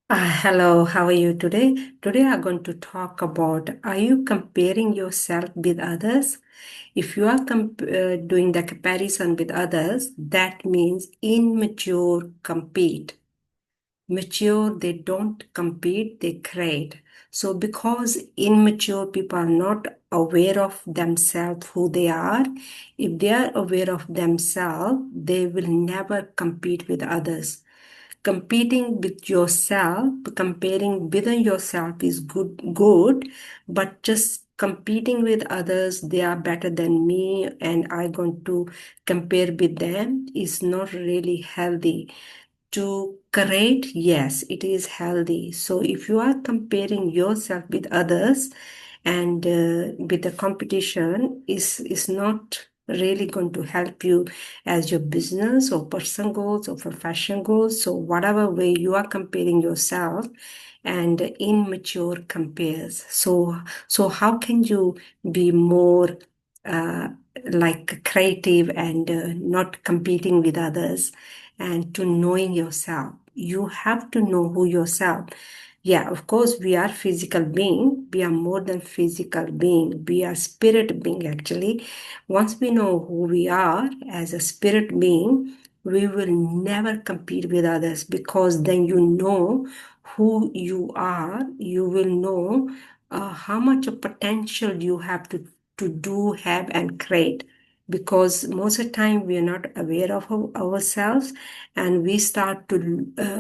Hello, how are you today? Today I'm going to talk about, are you comparing yourself with others? If you are doing the comparison with others, that means immature compete. Mature, they don't compete, they create. So because immature people are not aware of themselves, who they are, if they are aware of themselves, they will never compete with others. Competing with yourself, comparing within yourself is good, but just competing with others, they are better than me, and I'm going to compare with them is not really healthy. To create, yes, it is healthy. So if you are comparing yourself with others and with the competition is not really going to help you as your business or personal goals or profession goals. So whatever way you are comparing yourself and immature compares. So how can you be more uh, like creative and not competing with others and to knowing yourself? You have to know who yourself. Yeah, of course, we are physical being. We are more than physical being. We are spirit being, actually. Once we know who we are as a spirit being, we will never compete with others because then you know who you are. You will know how much of potential you have to do, have, and create. Because most of the time we are not aware of ourselves and we start to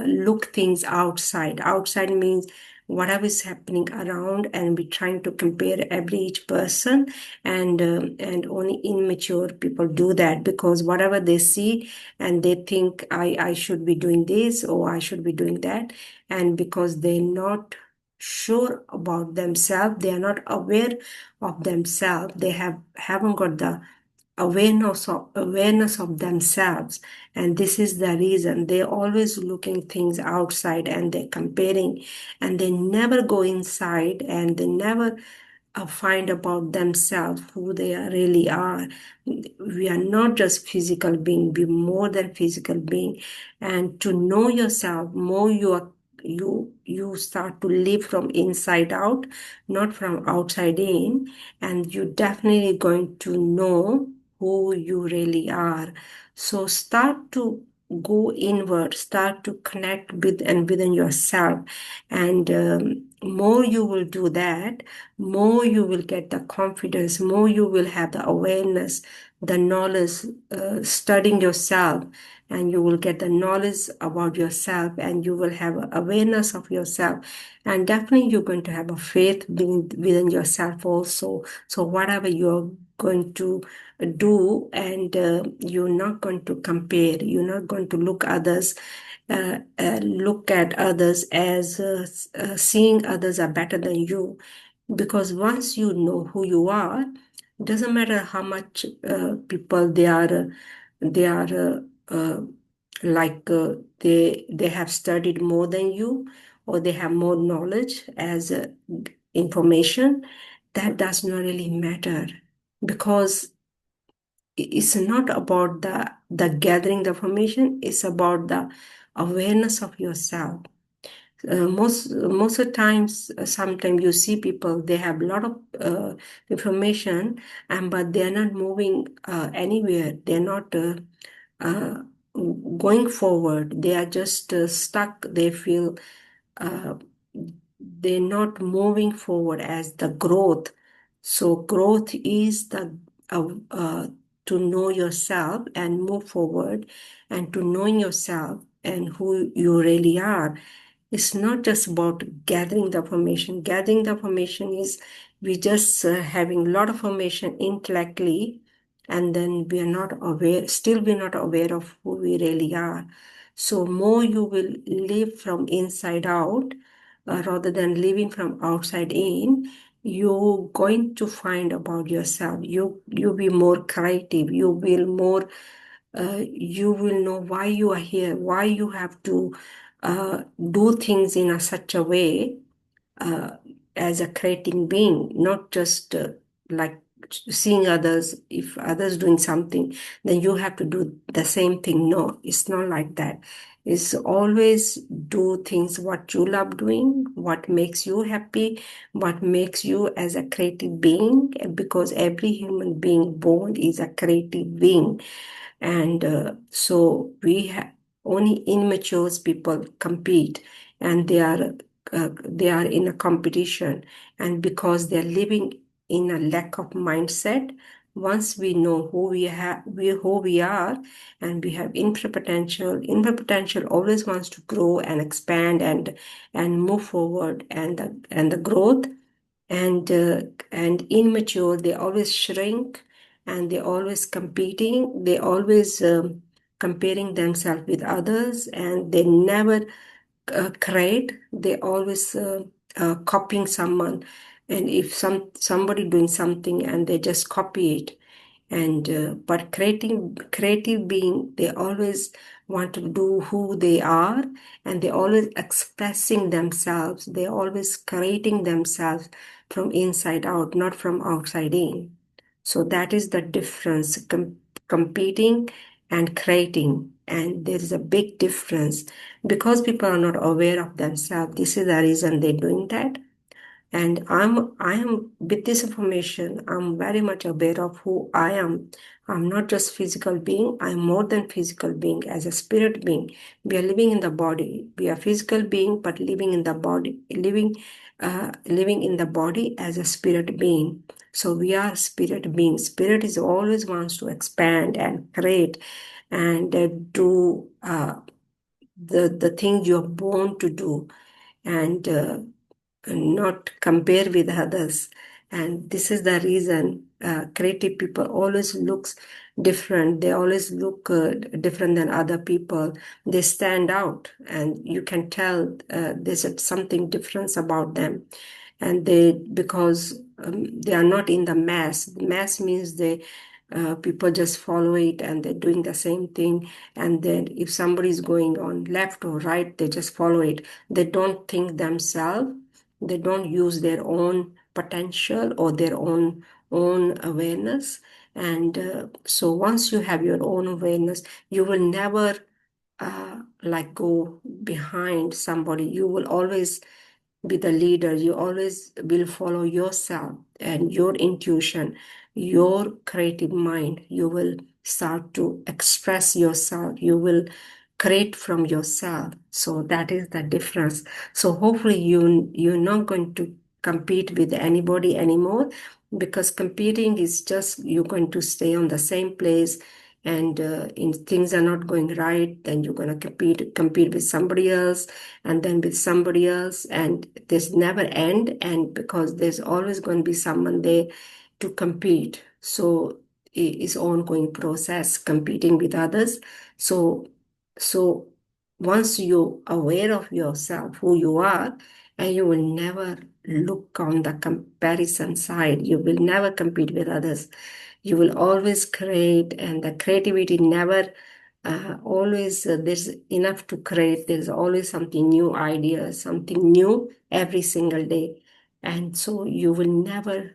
look things outside. Outside means whatever is happening around, and we're trying to compare every each person, and only immature people do that because whatever they see and they think I should be doing this or I should be doing that, and because they're not sure about themselves, they are not aware of themselves, they haven't got the awareness of themselves, and this is the reason they're always looking things outside and they're comparing, and they never go inside and they never find about themselves who they really are. We are not just physical being, we more than physical being. And to know yourself more, you start to live from inside out, not from outside in, and you're definitely going to know who you really are. So start to go inward, start to connect with and within yourself, and more you will do that, more you will get the confidence, more you will have the awareness, the knowledge, studying yourself, and you will get the knowledge about yourself, and you will have awareness of yourself, and definitely you're going to have a faith within yourself also. So whatever you're going to do, and you're not going to compare, you're not going to look at others as seeing others are better than you, because once you know who you are, doesn't matter how much people they are like they have studied more than you, or they have more knowledge as information. That does not really matter, because it's not about the gathering the information, it's about the awareness of yourself. Most of the times, sometimes you see people, they have a lot of information, and but they're not moving anywhere. They're not uh, going forward. They are just stuck. They feel uh, they're not moving forward as the growth. So growth is the to know yourself and move forward, and to knowing yourself and who you really are. It's not just about gathering the information. Gathering the information is we just having a lot of information intellectually, and then we are not aware, still we're not aware of who we really are. So more you will live from inside out rather than living from outside in, you're going to find about yourself. You be more creative. You will know why you are here, why you have to do things in such a way uh, as a creating being, not just like seeing others, if others doing something, then you have to do the same thing. No, it's not like that. It's always do things what you love doing, what makes you happy, what makes you as a creative being, because every human being born is a creative being. And so we have only immature people compete, and they are in a competition, and because they're living in a lack of mindset. Once we know who we are, and we have infinite potential always wants to grow and expand and move forward, and the growth, and immature, they always shrink, and they always competing, they always comparing themselves with others, and they never create, they always copying someone. And if somebody doing something and they just copy it, and but creative being, they always want to do who they are, and they always expressing themselves, they always creating themselves from inside out, not from outside in. So that is the difference, competing and creating, and there is a big difference. Because people are not aware of themselves, this is the reason they're doing that. And I am with this information, I'm very much aware of who I am. I'm not just physical being, I'm more than physical being. As a spirit being, we are living in the body. We are physical being, but living in the body, living in the body as a spirit being. So we are spirit beings. Spirit is always wants to expand and create, and do the things you're born to do, and not compare with others. And this is the reason creative people always looks different. They always look different than other people. They stand out, and you can tell there's something different about them. And they, because they are not in the mass. Mass means they people just follow it, and they're doing the same thing. And then if somebody is going on left or right, they just follow it. They don't think themselves, they don't use their own potential or their own awareness. And so once you have your own awareness, you will never like go behind somebody. You will always be the leader. You always will follow yourself and your intuition, your creative mind. You will start to express yourself. You will create from yourself. So that is the difference. So hopefully you're not going to compete with anybody anymore, because competing is just you're going to stay on the same place, and in things are not going right, then you're going to compete with somebody else, and then with somebody else, and there's never end. And because there's always going to be someone there to compete, so it's ongoing process competing with others. So once you're aware of yourself, who you are, and you will never look on the comparison side, you will never compete with others. You will always create, and the creativity never always there's enough to create. There's always something new idea, something new every single day. And so you will never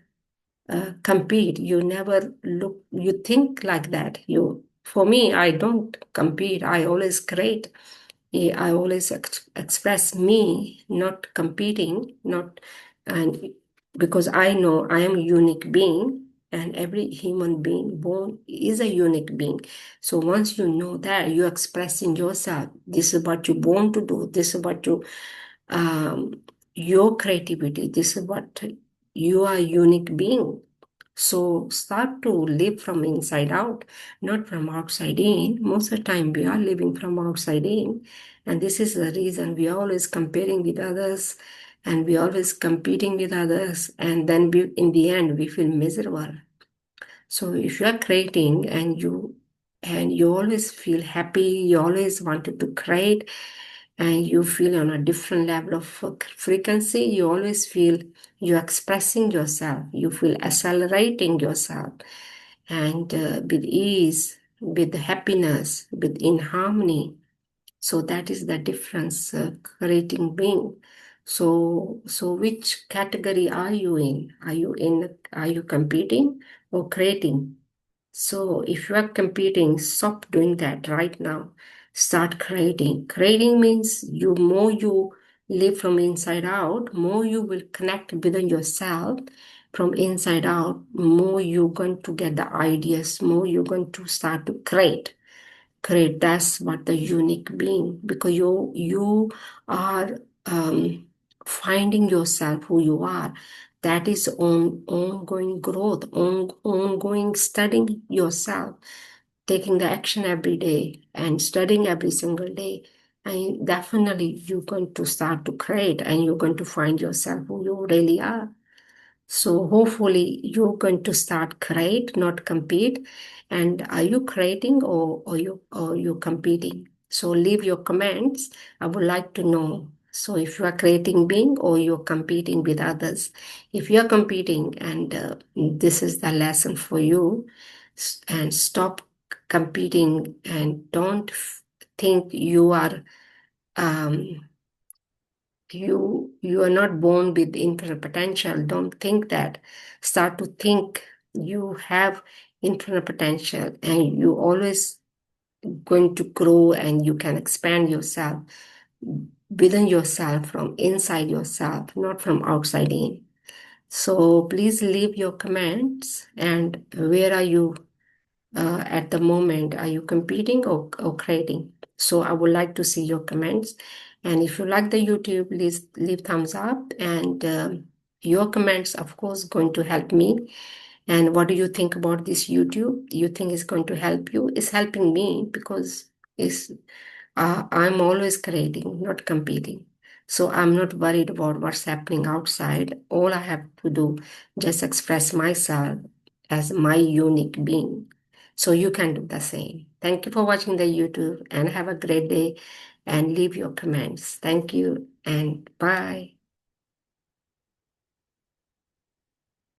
compete. You never look, you think like that. For me, I don't compete. I always create. I always express me, not competing, not, and because I know I am a unique being, and every human being born is a unique being. So once you know that, you're expressing yourself. This is what you're born to do. This is what um, your creativity. This is what you are a unique being. So start to live from inside out, not from outside in. Most of the time we are living from outside in. And this is the reason we are always comparing with others, and we always competing with others. And then in the end, we feel miserable. So if you are creating, and you always feel happy, you always wanted to create, and you feel on a different level of frequency, you always feel you're expressing yourself, you feel accelerating yourself, and with ease, with happiness, with in harmony. So that is the difference, creating being. So which category are you in? Are you competing or creating? So if you are competing, stop doing that right now. Start creating. Creating means you more you live from inside out, more you will connect within yourself from inside out, more you're going to get the ideas, more you're going to start to create. That's what the unique being, because you are finding yourself who you are. That is ongoing growth, ongoing studying yourself, taking the action every day and studying every single day. And definitely you're going to start to create, and you're going to find yourself who you really are. So hopefully you're going to start create, not compete. And are you creating, or you competing? So leave your comments. I would like to know. So if you are creating being, or you're competing with others. If you are competing, and this is the lesson for you, and stop competing, and don't think you are um, you are not born with infinite potential. Don't think that. Start to think you have infinite potential, and you always going to grow, and you can expand yourself within yourself, from inside yourself, not from outside in. So please leave your comments, and where are you at the moment? Are you competing, or creating? So I would like to see your comments. And if you like the YouTube, please leave thumbs up. And your comments, of course, going to help me. And what do you think about this YouTube? You think it's going to help you? It's helping me, because I'm always creating, not competing. So I'm not worried about what's happening outside. All I have to do, just express myself as my unique being. So you can do the same. Thank you for watching the YouTube, and have a great day, and leave your comments. Thank you, and bye.